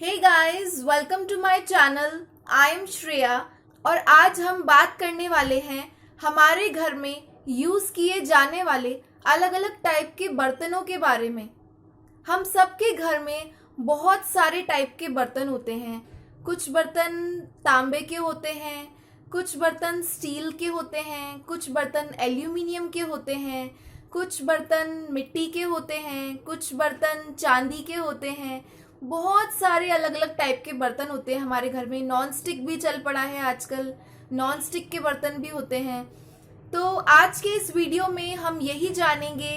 Hey guys, welcome to my channel. I am Shreya और आज हम बात करने वाले हैं हमारे घर में यूज़ किए जाने वाले अलग अलग टाइप के बर्तनों के बारे में। हम सबके घर में बहुत सारे टाइप के बर्तन होते हैं। कुछ बर्तन तांबे के होते हैं, कुछ बर्तन स्टील के होते हैं, कुछ बर्तन एल्यूमिनियम के होते हैं, कुछ बर्तन मिट्टी के होते हैं, कुछ बर्तन चांदी के होते हैं। बहुत सारे अलग अलग टाइप के बर्तन होते हैं हमारे घर में। नॉन स्टिक भी चल पड़ा है आजकल, नॉन स्टिक के बर्तन भी होते हैं। तो आज के इस वीडियो में हम यही जानेंगे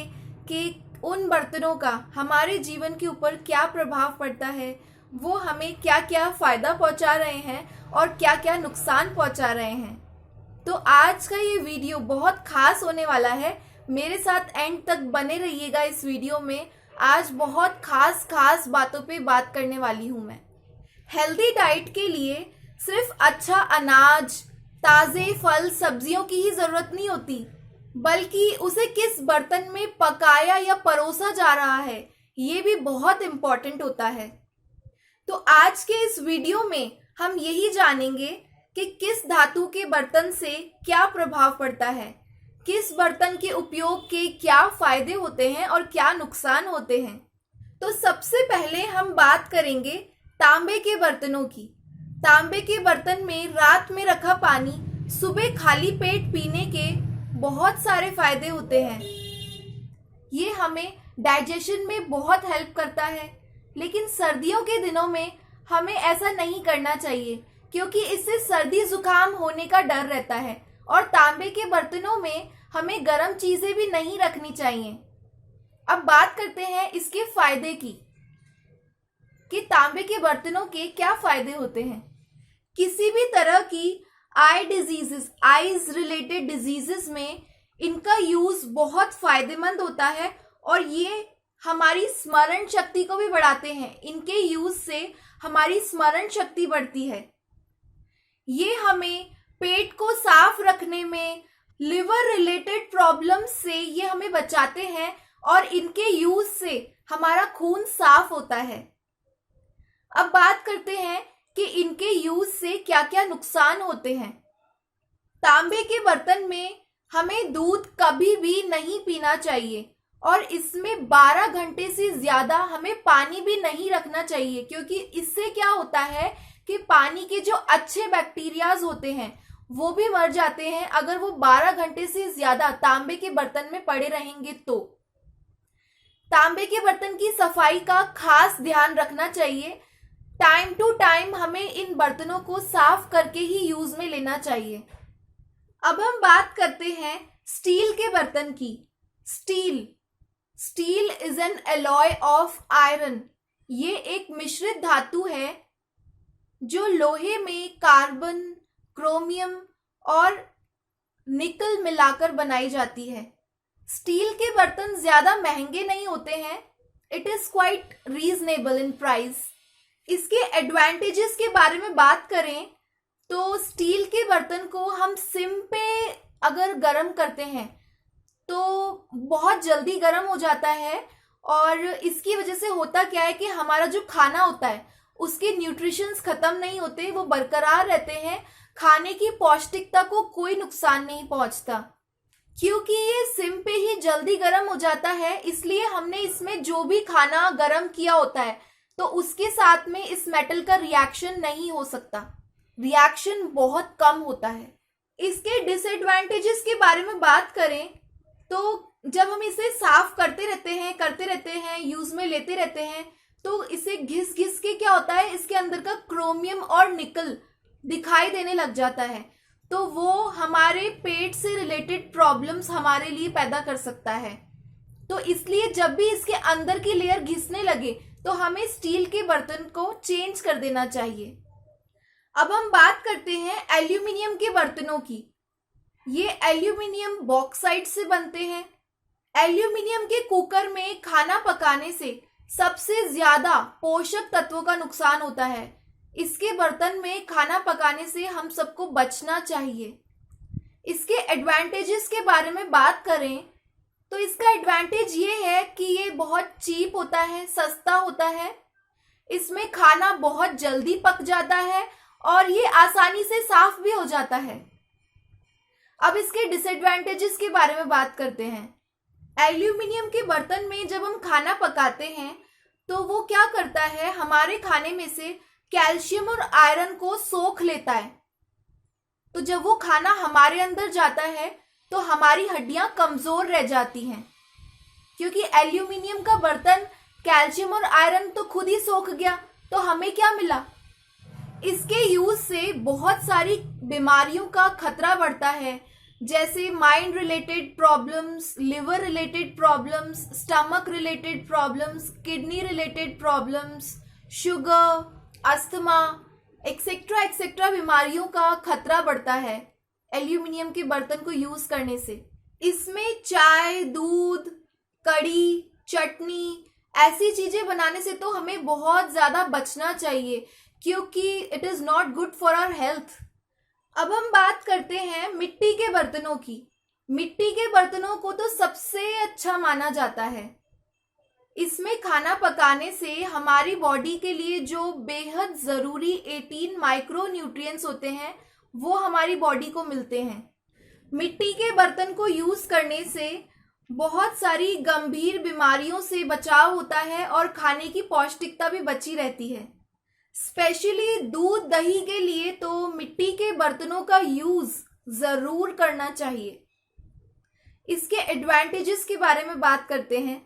कि उन बर्तनों का हमारे जीवन के ऊपर क्या प्रभाव पड़ता है, वो हमें क्या क्या फ़ायदा पहुंचा रहे हैं और क्या क्या नुकसान पहुंचा रहे हैं। तो आज का ये वीडियो बहुत खास होने वाला है। मेरे साथ एंड तक बने रहिएगा इस वीडियो में। आज बहुत खास खास बातों पे बात करने वाली हूँ मैं। हेल्दी डाइट के लिए सिर्फ अच्छा अनाज, ताज़े फल सब्जियों की ही ज़रूरत नहीं होती, बल्कि उसे किस बर्तन में पकाया या परोसा जा रहा है ये भी बहुत इम्पोर्टेंट होता है। तो आज के इस वीडियो में हम यही जानेंगे कि किस धातु के बर्तन से क्या प्रभाव पड़ता है, किस बर्तन के उपयोग के क्या फायदे होते हैं और क्या नुकसान होते हैं। तो सबसे पहले हम बात करेंगे तांबे के बर्तनों की। तांबे के बर्तन में रात में रखा पानी सुबह खाली पेट पीने के बहुत सारे फायदे होते हैं। ये हमें डाइजेशन में बहुत हेल्प करता है, लेकिन सर्दियों के दिनों में हमें ऐसा नहीं करना चाहिए क्योंकि इससे सर्दी जुकाम होने का डर रहता है। और तांबे के बर्तनों में हमें गर्म चीज़ें भी नहीं रखनी चाहिए। अब बात करते हैं इसके फायदे की कि तांबे के बर्तनों के क्या फायदे होते हैं। किसी भी तरह की आईज रिलेटेड डिजीजेस में इनका यूज़ बहुत फायदेमंद होता है और ये हमारी स्मरण शक्ति को भी बढ़ाते हैं। इनके यूज़ से हमारी स्मरण शक्ति बढ़ती है। ये हमें पेट को साफ रखने में, लिवर रिलेटेड प्रॉब्लम्स से ये हमें बचाते हैं और इनके यूज से हमारा खून साफ होता है। अब बात करते हैं कि इनके यूज से क्या क्या नुकसान होते हैं। तांबे के बर्तन में हमें दूध कभी भी नहीं पीना चाहिए और इसमें 12 घंटे से ज़्यादा हमें पानी भी नहीं रखना चाहिए, क्योंकि इससे क्या होता है कि पानी के जो अच्छे बैक्टीरियाज होते हैं वो भी मर जाते हैं अगर वो 12 घंटे से ज़्यादा तांबे के बर्तन में पड़े रहेंगे। तो तांबे के बर्तन की सफाई का खास ध्यान रखना चाहिए। टाइम टू टाइम हमें इन बर्तनों को साफ करके ही यूज में लेना चाहिए। अब हम बात करते हैं स्टील के बर्तन की। Steel is an alloy of iron. ये एक मिश्रित धातु है जो लोहे में कार्बन, क्रोमियम और निकल मिलाकर बनाई जाती है। स्टील के बर्तन ज्यादा महंगे नहीं होते हैं। It is quite reasonable in price. इसके एडवांटेजेस के बारे में बात करें तो स्टील के बर्तन को हम सिम पे अगर गर्म करते हैं तो बहुत जल्दी गर्म हो जाता है और इसकी वजह से होता क्या है कि हमारा जो खाना होता है उसके न्यूट्रिशंस खत्म नहीं होते, वो बरकरार रहते हैं। खाने की पौष्टिकता को कोई नुकसान नहीं पहुंचता। क्योंकि ये सिम पे ही जल्दी गर्म हो जाता है, इसलिए हमने इसमें जो भी खाना गर्म किया होता है तो उसके साथ में इस मेटल का रिएक्शन नहीं हो सकता। रिएक्शन बहुत कम होता है। इसके डिसएडवांटेजेस के बारे में बात करें तो जब हम इसे साफ करते रहते हैं, यूज में लेते रहते हैं, तो इसे घिस घिस के क्या होता है, इसके अंदर का क्रोमियम और निकल दिखाई देने लग जाता है। तो वो हमारे पेट से रिलेटेड प्रॉब्लम्स हमारे लिए पैदा कर सकता है। तो इसलिए जब भी इसके अंदर की लेयर घिसने लगे तो हमें स्टील के बर्तन को चेंज कर देना चाहिए। अब हम बात करते हैं एल्यूमिनियम के बर्तनों की। ये एल्यूमिनियम बॉक्साइट से बनते हैं। एल्यूमिनियम के कुकर में खाना पकाने से सबसे ज्यादा पोषक तत्वों का नुकसान होता है। इसके बर्तन में खाना पकाने से हम सबको बचना चाहिए। इसके एडवांटेजेस के बारे में बात करें तो इसका एडवांटेज ये है कि ये बहुत चीप होता है, सस्ता होता है। इसमें खाना बहुत जल्दी पक जाता है और ये आसानी से साफ भी हो जाता है। अब इसके डिसएडवांटेजेस के बारे में बात करते हैं। एल्यूमिनियम के बर्तन में जब हम खाना पकाते हैं तो वो क्या करता है, हमारे खाने में से कैल्शियम और आयरन को सोख लेता है। तो जब वो खाना हमारे अंदर जाता है तो हमारी हड्डियां कमजोर रह जाती हैं, क्योंकि एल्यूमिनियम का बर्तन कैल्शियम और आयरन तो खुद ही सोख गया, तो हमें क्या मिला? इसके यूज से बहुत सारी बीमारियों का खतरा बढ़ता है, जैसे mind related problems, liver related problems, stomach related problems, kidney related problems, sugar, asthma etcetera etcetera बीमारियों का खतरा बढ़ता है एल्यूमिनियम के बर्तन को यूज करने से। इसमें चाय, दूध, कड़ी, चटनी ऐसी चीजें बनाने से तो हमें बहुत ज्यादा बचना चाहिए, क्योंकि it is not good for our health. अब हम बात करते हैं मिट्टी के बर्तनों की। मिट्टी के बर्तनों को तो सबसे अच्छा माना जाता है। इसमें खाना पकाने से हमारी बॉडी के लिए जो बेहद ज़रूरी 18 माइक्रो न्यूट्रिएंट्स होते हैं वो हमारी बॉडी को मिलते हैं। मिट्टी के बर्तन को यूज़ करने से बहुत सारी गंभीर बीमारियों से बचाव होता है और खाने की पौष्टिकता भी बची रहती है। स्पेशली दूध, दही के लिए तो मिट्टी के बर्तनों का यूज़ ज़रूर करना चाहिए। इसके एडवांटेजेस के बारे में बात करते हैं।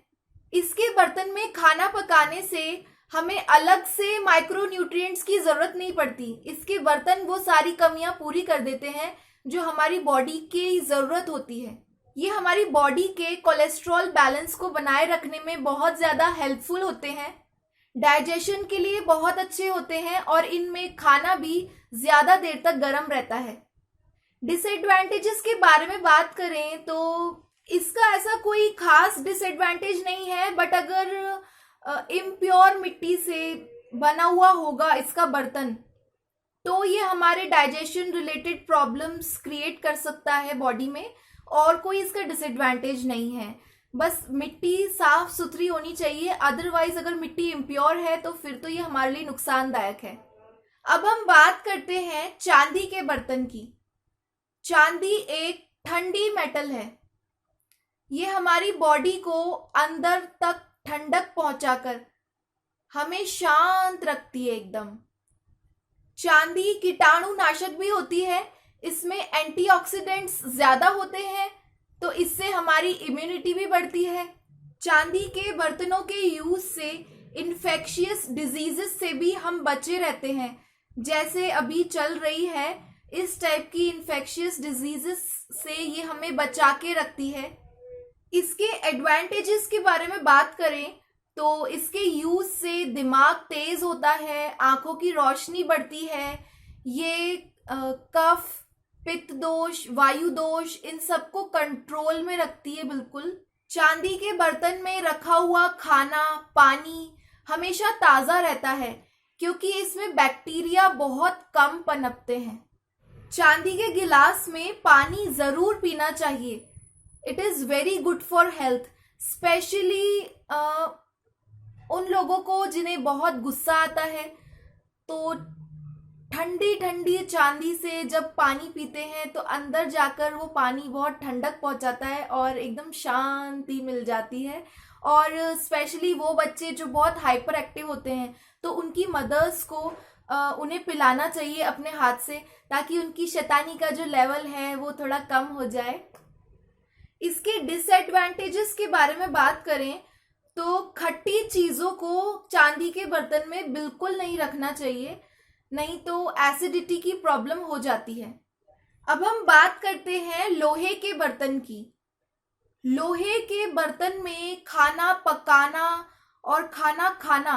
इसके बर्तन में खाना पकाने से हमें अलग से माइक्रो न्यूट्रिएंट्स की ज़रूरत नहीं पड़ती। इसके बर्तन वो सारी कमियां पूरी कर देते हैं जो हमारी बॉडी की ज़रूरत होती है। ये हमारी बॉडी के कोलेस्ट्रॉल बैलेंस को बनाए रखने में बहुत ज़्यादा हेल्पफुल होते हैं, डाइजेशन के लिए बहुत अच्छे होते हैं और इनमें खाना भी ज़्यादा देर तक गर्म रहता है। डिसएडवांटेजेस के बारे में बात करें तो इसका ऐसा कोई खास डिसएडवांटेज नहीं है, बट अगर इम्प्योर मिट्टी से बना हुआ होगा इसका बर्तन तो ये हमारे डाइजेशन रिलेटेड प्रॉब्लम्स क्रिएट कर सकता है बॉडी में, और कोई इसका डिसएडवांटेज नहीं है। बस मिट्टी साफ सुथरी होनी चाहिए, अदरवाइज अगर मिट्टी इम्प्योर है तो फिर तो ये हमारे लिए नुकसानदायक है। अब हम बात करते हैं चांदी के बर्तन की। चांदी एक ठंडी मेटल है। ये हमारी बॉडी को अंदर तक ठंडक पहुंचाकर हमें शांत रखती है एकदम। चांदी कीटाणुनाशक भी होती है, इसमें एंटीऑक्सीडेंट्स ज़्यादा होते हैं तो इससे हमारी इम्यूनिटी भी बढ़ती है। चांदी के बर्तनों के यूज से इन्फेक्शियस डिजीजेस से भी हम बचे रहते हैं, जैसे अभी चल रही है इस टाइप की इन्फेक्शियस डिजीजेस से ये हमें बचा के रखती है। इसके एडवांटेजेस के बारे में बात करें तो इसके यूज से दिमाग तेज होता है, आंखों की रोशनी बढ़ती है, ये कफ, पित्त दोष, वायु दोष इन सबको कंट्रोल में रखती है बिल्कुल। चांदी के बर्तन में रखा हुआ खाना, पानी हमेशा ताज़ा रहता है क्योंकि इसमें बैक्टीरिया बहुत कम पनपते हैं। चांदी के गिलास में पानी ज़रूर पीना चाहिए। It is very good for health, specially उन लोगों को जिन्हें बहुत गुस्सा आता है तो ठंडी ठंडी चांदी से जब पानी पीते हैं तो अंदर जाकर वो पानी बहुत ठंडक पहुंचाता है और एकदम शांति मिल जाती है। और स्पेशली वो बच्चे जो बहुत हाइपर एक्टिव होते हैं तो उनकी मदर्स को उन्हें पिलाना चाहिए अपने हाथ से, ताकि उनकी शैतानी का जो लेवल है वो थोड़ा कम हो जाए। इसके डिसएडवांटेजेस के बारे में बात करें तो खट्टी चीज़ों को चांदी के बर्तन में बिल्कुल नहीं रखना चाहिए, नहीं तो एसिडिटी की प्रॉब्लम हो जाती है। अब हम बात करते हैं लोहे के बर्तन की। लोहे के बर्तन में खाना पकाना और खाना खाना,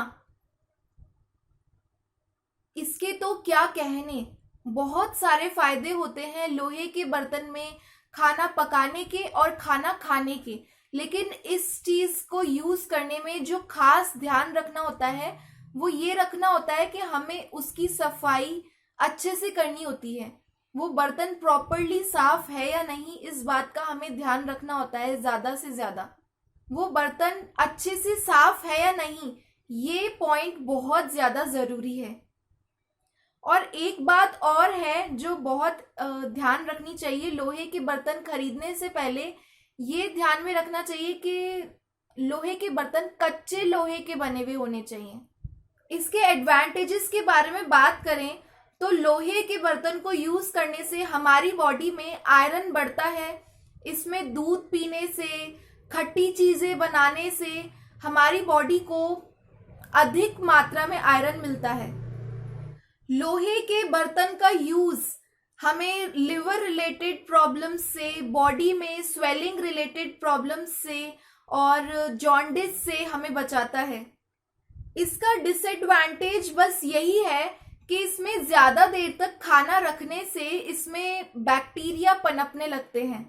इसके तो क्या कहने, बहुत सारे फायदे होते हैं लोहे के बर्तन में खाना पकाने के और खाना खाने के। लेकिन इस चीज़ को यूज़ करने में जो खास ध्यान रखना होता है वो ये रखना होता है कि हमें उसकी सफाई अच्छे से करनी होती है। वो बर्तन प्रॉपरली साफ है या नहीं, इस बात का हमें ध्यान रखना होता है ज़्यादा से ज़्यादा। वो बर्तन अच्छे से साफ है या नहीं, ये पॉइंट बहुत ज़्यादा ज़रूरी है। और एक बात और है जो बहुत ध्यान रखनी चाहिए, लोहे के बर्तन खरीदने से पहले ये ध्यान में रखना चाहिए कि लोहे के बर्तन कच्चे लोहे के बने हुए होने चाहिए। इसके एडवांटेजेस के बारे में बात करें तो लोहे के बर्तन को यूज़ करने से हमारी बॉडी में आयरन बढ़ता है। इसमें दूध पीने से, खट्टी चीज़ें बनाने से हमारी बॉडी को अधिक मात्रा में आयरन मिलता है। लोहे के बर्तन का यूज़ हमें लिवर रिलेटेड प्रॉब्लम्स से, बॉडी में स्वेलिंग रिलेटेड प्रॉब्लम्स से और जॉन्डिस से हमें बचाता है। इसका डिसएडवांटेज बस यही है कि इसमें ज़्यादा देर तक खाना रखने से इसमें बैक्टीरिया पनपने लगते हैं।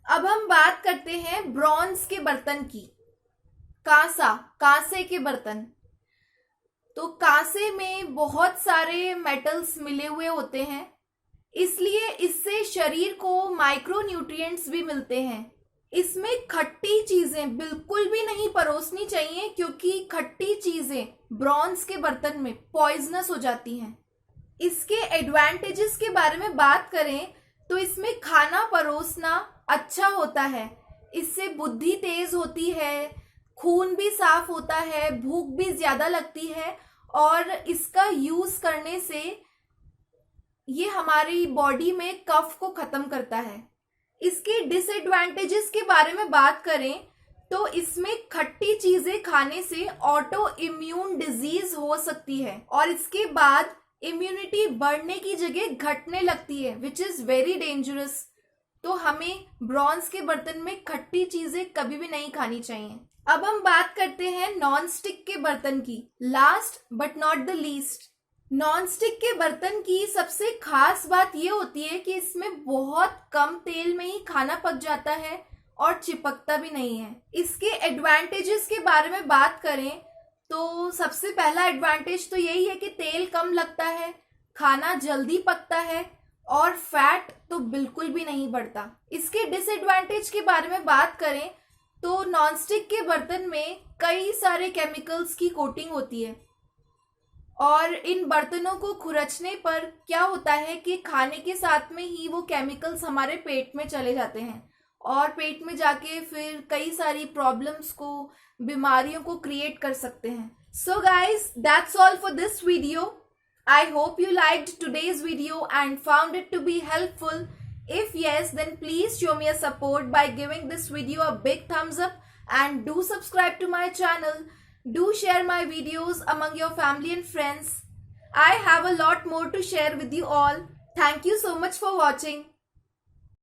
अब हम बात करते हैं ब्रॉन्ज के बर्तन की। कांसे के बर्तन। तो कांसे में बहुत सारे मेटल्स मिले हुए होते हैं, इसलिए इससे शरीर को माइक्रो न्यूट्रिएंट्स भी मिलते हैं। इसमें खट्टी चीज़ें बिल्कुल भी नहीं परोसनी चाहिए, क्योंकि खट्टी चीज़ें ब्रॉन्ज के बर्तन में पॉइजनस हो जाती हैं। इसके एडवांटेजेस के बारे में बात करें तो इसमें खाना परोसना अच्छा होता है। इससे बुद्धि तेज होती है, खून भी साफ होता है, भूख भी ज़्यादा लगती है और इसका यूज़ करने से ये हमारी बॉडी में कफ को ख़त्म करता है। इसके डिसएडवांटेजेस के बारे में बात करें तो इसमें खट्टी चीज़ें खाने से ऑटो इम्यून डिजीज हो सकती है और इसके बाद इम्यूनिटी बढ़ने की जगह घटने लगती है, विच इज़ वेरी डेंजरस। तो हमें ब्रॉन्ज के बर्तन में खट्टी चीज़ें कभी भी नहीं खानी चाहिए। अब हम बात करते हैं नॉन स्टिक के बर्तन की। Last but not the least, non stick के बर्तन की सबसे खास बात ये होती है कि इसमें बहुत कम तेल में ही खाना पक जाता है और चिपकता भी नहीं है। इसके एडवांटेजेस के बारे में बात करें तो सबसे पहला एडवांटेज तो यही है कि तेल कम लगता है, खाना जल्दी पकता है और फैट तो बिल्कुल भी नहीं बढ़ता। इसके डिसएडवांटेज के बारे में बात करें तो नॉनस्टिक के बर्तन में कई सारे केमिकल्स की कोटिंग होती है और इन बर्तनों को खुरचने पर क्या होता है कि खाने के साथ में ही वो केमिकल्स हमारे पेट में चले जाते हैं और पेट में जाके फिर कई सारी प्रॉब्लम्स को, बीमारियों को क्रिएट कर सकते हैं। So guys, that's all for this video. I hope you liked today's video and found it to be helpful. If yes, then please show me a support by giving this video a big thumbs up and do subscribe to my channel. Do share my videos among your family and friends. I have a lot more to share with you all. Thank you so much for watching.